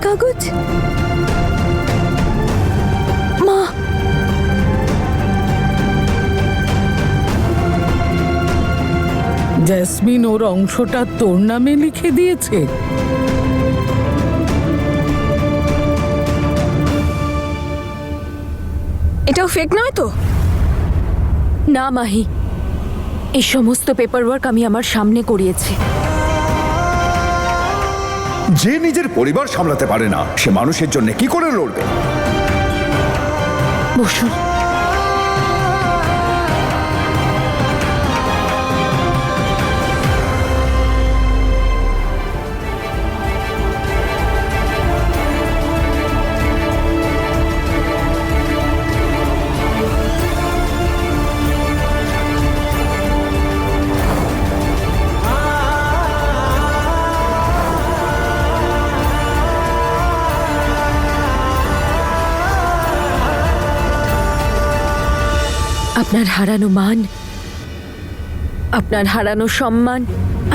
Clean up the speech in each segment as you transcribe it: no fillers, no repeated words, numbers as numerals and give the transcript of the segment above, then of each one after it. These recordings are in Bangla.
কাগজ? মা, জেসমিন ওর অংশটা তোর নামে লিখে দিয়েছে। এটাও ফেক নয় তো? না মাহি, এই সমস্ত পেপারওয়ার্ক আমি আমার সামনে করিয়েছি। যে নিজের পরিবার সামলাতে পারে না সে মানুষের জন্য কি করে লড়বে? বসুন। আপনার হারানো মান, আপনার হারানো সম্মান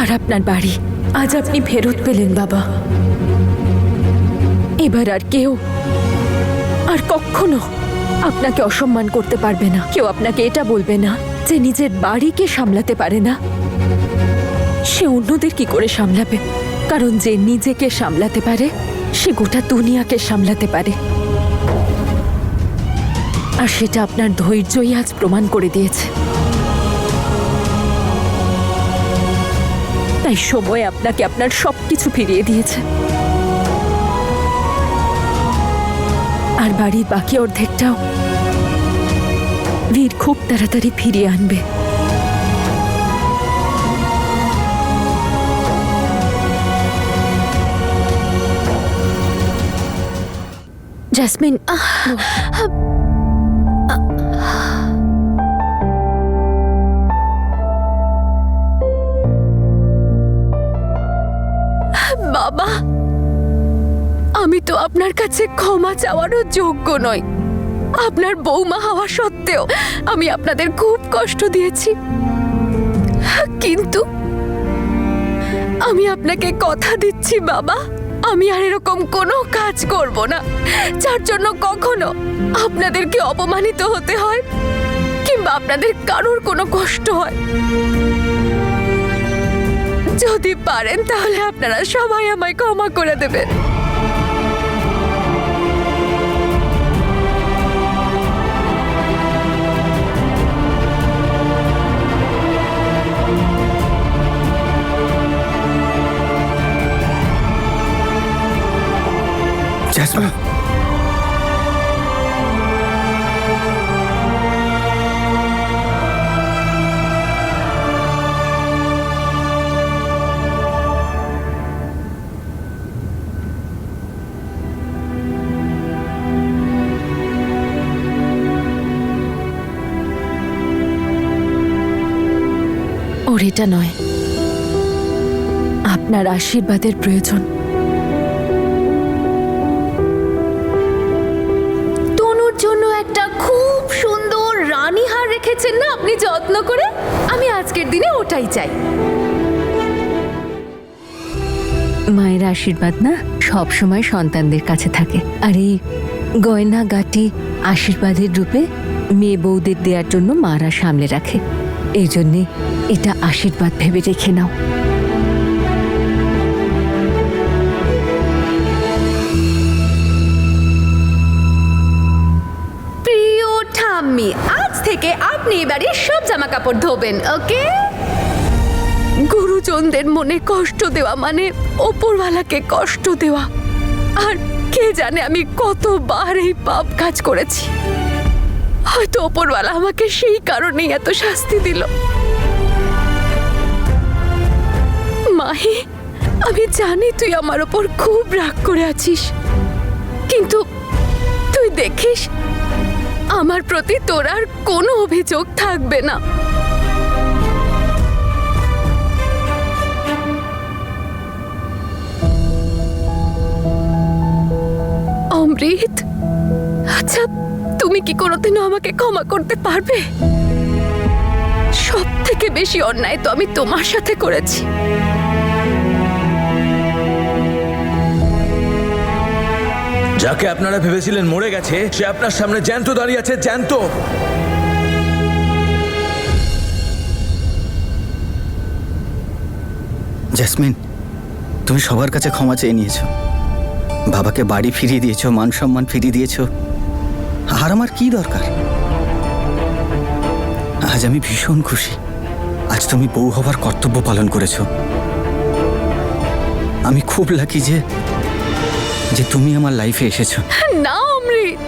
আর আপনার বাড়ি আজ আপনি ফেরত পেলেন বাবা। এবার আর কেউ আর কখনো আপনাকে অসম্মান করতে পারবে না। কেউ আপনাকে এটা বলবে না যে নিজের বাড়িকে সামলাতে পারে না সে অন্যদের কি করে সামলাবে। কারণ যে নিজেকে সামলাতে পারে সে গোটা দুনিয়াকে সামলাতে পারে। আর সেটা আপনার ধৈর্যই আজ প্রমাণ করে দিয়েছে। তাই সময় আপনাকে আপনার সবকিছু ফিরিয়ে দিয়েছে। আর বাড়ির বাকি অর্ধেকটাও বীর খুব তাড়াতাড়ি ফিরিয়ে আনবে। জেসমিন, বাবা, আমি তো আপনার কাছে ক্ষমা চাওয়ারও যোগ্য নই। আপনার বৌমা হওয়া সত্ত্বেও আমি আপনাদের খুব কষ্ট দিয়েছি, কিন্তু আমি আপনাকে কথা দিচ্ছি বাবা, আমি আর এরকম কোনো কাজ করব না যার জন্য কখনো আপনাদেরকে অপমানিত হতে হয় কিংবা আপনাদের কারোর কোনো কষ্ট হয়। যদি পারেন তাহলে আপনারা সবাই আমায় ক্ষমা করে দেবেন। জেসমিন, ওর এটা নয়, আপনার আশীর্বাদের প্রয়োজন। তনুর জন্য একটা খুব সুন্দর রানীহার রেখেছেন না আপনি যত্ন করে? আমি আজকের দিনে ওটাই চাই। মায়ের আশীর্বাদ না সব সময় সন্তানদের কাছে থাকে, আর এই গয়না গাটি আশীর্বাদের রূপে মেয়ে বউদের দেওয়ার জন্য মারা সামলে রাখে। এই জন্যে এটা আশীর্বাদ ভেবে রেখে নাও। প্রিয় ঠাম্মি, আজ থেকে আপনি এবারে সব জামা কাপড় ধোবেন, ওকে? গুরুজনদের মনে কষ্ট দেওয়া মানে ওপরওয়ালাকে কষ্ট দেওয়া। আর কে জানে আমি কতবার এই পাপ কাজ করেছি। হয়তো ওপরওয়ালা আমাকে সেই কারণেই এত শাস্তি দিল। মাহি, আমি জানি তুই আমার ওপর খুব রাগ করে আছিস, কিন্তু তুই দেখিস আমার প্রতি তোর আর কোনো অভিযোগ থাকবে না। অমৃত, আচ্ছা তুমি কি কোনোদিনও আমাকে ক্ষমা করতে পারবে? সব থেকে বেশি অন্যায় তো আমি তোমার সাথে করেছি। যাকে আপনারা ভেবেছিলেন মরে গেছে সে আপনার সামনে জ্যান্ত দাঁড়িয়ে আছে, জ্যান্ত। জেসমিন, তুমি সবার কাছে ক্ষমা চেয়ে নিয়েছো, বাবাকে বাড়ি ফিরিয়ে দিয়েছো, মান সম্মান ফিরিয়ে দিয়েছো। আর আমার কি দরকার? আজ আমি ভীষণ খুশি। আজ তুমি বউ হবার কর্তব্য পালন করেছো। আমি খুব লাকি যে তুমি আমার লাইফে এসেছো। না অমৃত,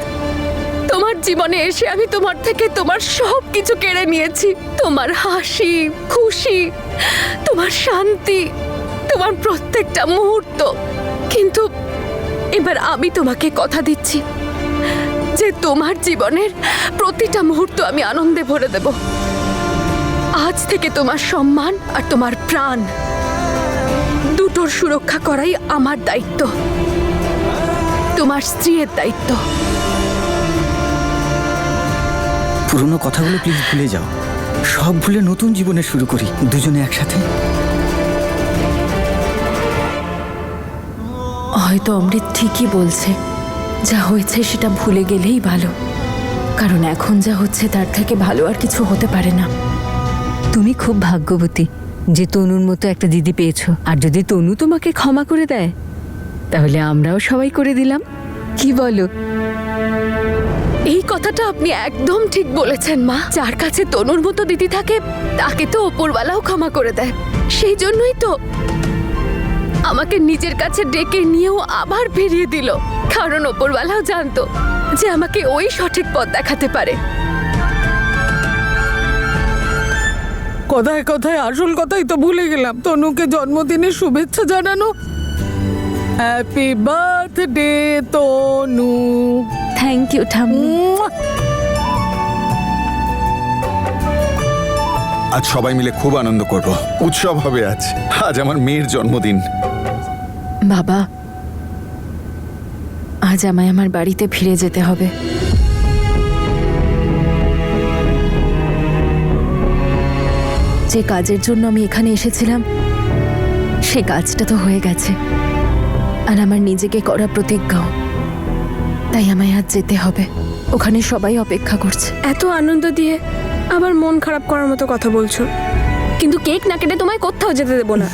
তোমার জীবনে এসে আমি তোমার থেকে তোমার সব কিছু কেড়ে নিয়েছি। তোমার হাসি, খুশি, তোমার শান্তি, তোমার প্রত্যেকটা মুহূর্ত। কিন্তু এবার আমি তোমাকে কথা দিচ্ছি যে তোমার জীবনের প্রতিটা মুহূর্ত আমি আনন্দে ভরে দেব। আজ থেকে তোমার সম্মান আর তোমার প্রাণ দুটোর সুরক্ষা করাই আমার দায়িত্ব, তোমার স্ত্রীর দায়িত্ব। পুরনো কথাগুলো প্লিজ ভুলে যাও, সব ভুলে নতুন জীবনে শুরু করি দুজনে একসাথে। হয়তো অমৃত ঠিকই বলছে, যা হয়েছে সেটা ভুলে গেলেই ভালো, কারণ এখন যা হচ্ছে তার থেকে ভালো আর কিছু হতে পারে না। তুমি খুব ভাগ্যবতী যে তনুর মতো একটা দিদি পেয়েছো। আর যদি তনু তোমাকে ক্ষমা করে দেয় তাহলে আমরাও সবাই করে দিলাম, কি বলো? এই কথাটা আপনি একদম ঠিক বলেছেন মা। যার কাছে তনুর মতো দিদি থাকে তাকে তো ওপরওয়ালাও ক্ষমা করে দেয়। সেই জন্যই তো আমাকে নিজের কাছে ডেকে নিয়েও আবার ফিরিয়ে দিল, কারণ ওপরওয়ালাও জানতো যে আমাকে ওই সঠিক পথ দেখাতে পারে। কথায় কথায় আসল কথাই তো ভুলে গেলাম, তনুকে জন্মদিনের শুভেচ্ছা জানানো। Happy birthday Tanu. Thank you ঠাম্মি। আজ সবাই মিলে খুব আনন্দ করব, উৎসব হবে আজ। আজ আমার মেয়ের জন্মদিন। বাবা, আজ আমায় আমার বাড়িতে ফিরে যেতে হবে। যে কাজের জন্য আমি এখানে এসেছিলাম সে কাজটা তো হয়ে গেছে, আর আমার নিজেকে করা প্রতিজ্ঞাও। তাই আমায় আজ যেতে হবে, ওখানে সবাই অপেক্ষা করছে। এত আনন্দ দিয়ে আবার মন খারাপ করার মতো কথা বলছো, কিন্তু কেক না কেটে তোমায় কোথাও যেতে দেবো না।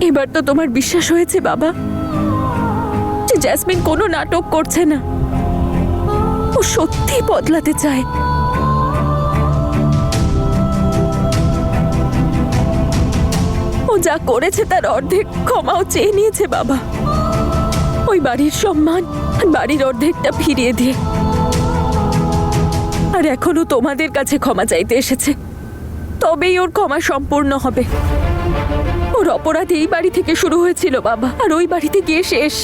এবার তো তোমার বিশ্বাস হয়েছে বাবা যে জ্যাসমিন কোনো নাটক করছে না, ও সত্যি বদলাতে চায়। ও যা করেছে তার অর্ধেক ক্ষমাও চেয়ে নিয়েছে বাবা, ওই বাড়ির সম্মান বাড়ির অর্ধেকটা ফিরিয়ে দিয়ে। আর এখনো তোমাদের কাছে ক্ষমা চাইতে এসেছে, তবেই ওর ক্ষমা সম্পূর্ণ হবে। ওর অপরাধ এই বাড়ি থেকে শুরু হয়েছিল বাবা, আর ওই বাড়িতে গিয়ে শেষ।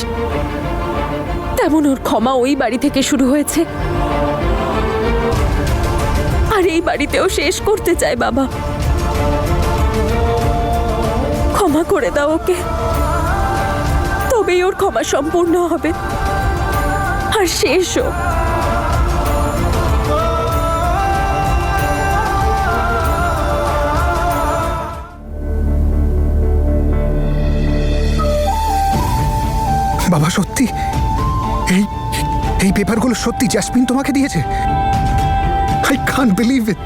তেমন ওর ক্ষমা ওই বাড়ি থেকে শুরু হয়েছে, আর এই বাড়িতেও শেষ করতে চায় বাবা। ক্ষমা করে দাও ওকে, তবেই ওর ক্ষমা সম্পূর্ণ হবে আর শেষও। বাবা, সত্যি এই পেপারগুলো সত্যি জ্যাসমিন তোমাকে দিয়েছে? I can't believe it.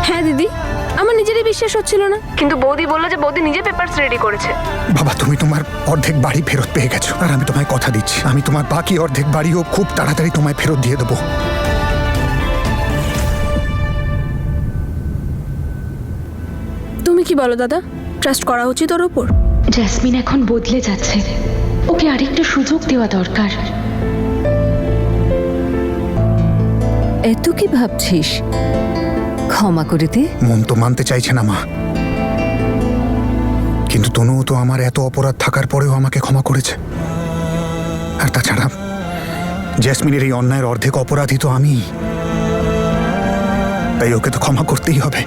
হ্যাঁ দিদি, আমার নিজেরই বিশ্বাস হচ্ছিল না, কিন্তু বৌদি বললো যে বৌদি নিজে পেপারস রেডি করেছে। বাবা, তুমি তোমার অর্ধেক বাড়ি ফেরত পেয়ে গেছো, আর আমি তোমায় কথা দিচ্ছি আমি তোমার বাকি অর্ধেক বাড়িও খুব তাড়াতাড়ি তোমায় ফেরত দিয়ে দেবো। তুমি কি বলো দাদা, ট্রাস্ট করা উচিত ওর ওপর? জ্যাসমিন এখন বদলে যাচ্ছে, ওকে আরেকটা সুযোগ দেওয়া দরকার। এত কি ভাবছিস? ক্ষমা করে দে। মন তো মানতে চাইছে না মা, কিন্তু তনুও তো আমার এত অপরাধ থাকার পরেও আমাকে ক্ষমা করেছে। আর তাছাড়া জ্যাসমিনের এই অন্যায়ের অর্ধেক অপরাধী তো আমি, তাই ওকে তো ক্ষমা করতেই হবে।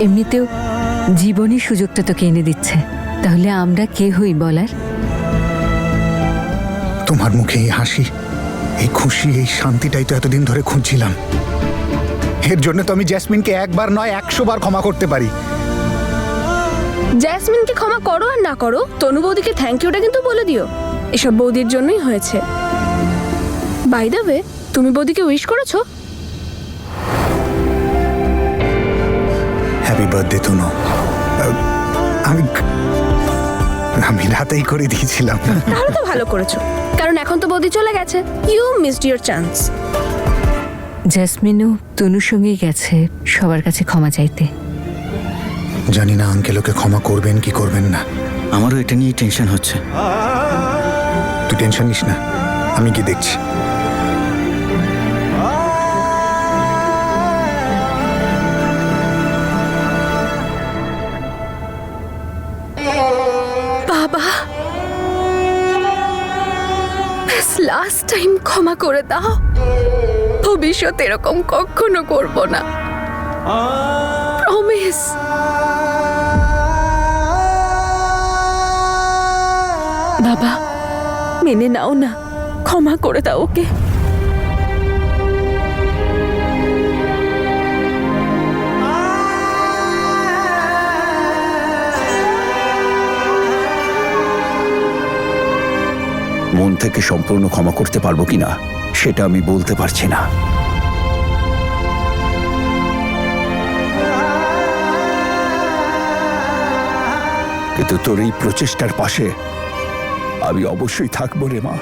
এমনিতেও জীবনের সুযোগটা তোকে এনে দিচ্ছে, তাহলে আমরা কে হই বলার? তোমার মুখে এই হাসি, এই খুশি, এই শান্তিটাই তো এতদিন ধরে খুঁজছিলাম। এর জন্য তো আমি জেসমিনকে একবার নয় 100 বার ক্ষমা করতে পারি। জ্যাসমিনকে ক্ষমা করো আর না করো, তনু বৌদিকে থ্যাংক ইউটা কিন্তু বলে দিও। এসব বৌদির জন্যই হয়েছে। বাই দ্য ওয়ে, তুমি বৌদিকে উইশ করেছো? হ্যাপি বার্থডে তনু। আমি আমি রাতেই করে দিয়েছিলাম। তাহলে তো ভালো করেছো, কারণ এখন তো বৌদি চলে গেছে। You missed your chance. জেসমিনও তনুর সঙ্গেই গেছে সবার কাছে ক্ষমা চাইতে। জানি না আঙ্কেল ওকে ক্ষমা করবেন কি করবেন না। আমারও এটা নিয়ে টেনশন হচ্ছে। তুই টেনশন নিস না, আমি কি দেখছি। বাবা, লাস্ট টাইম ক্ষমা করে দাও। ভবিষ্যতে এরকম কখনো করব না, প্রমিস। বাবা, মেনে নাও না, ক্ষমা করে দাও ওকে। মন থেকে সম্পূর্ণ ক্ষমা করতে পারবো কিনা সেটা আমি বলতে পারছি না। কিন্তু তোর এই প্রচেষ্টার পাশে আমি অবশ্যই থাকবো রে মা।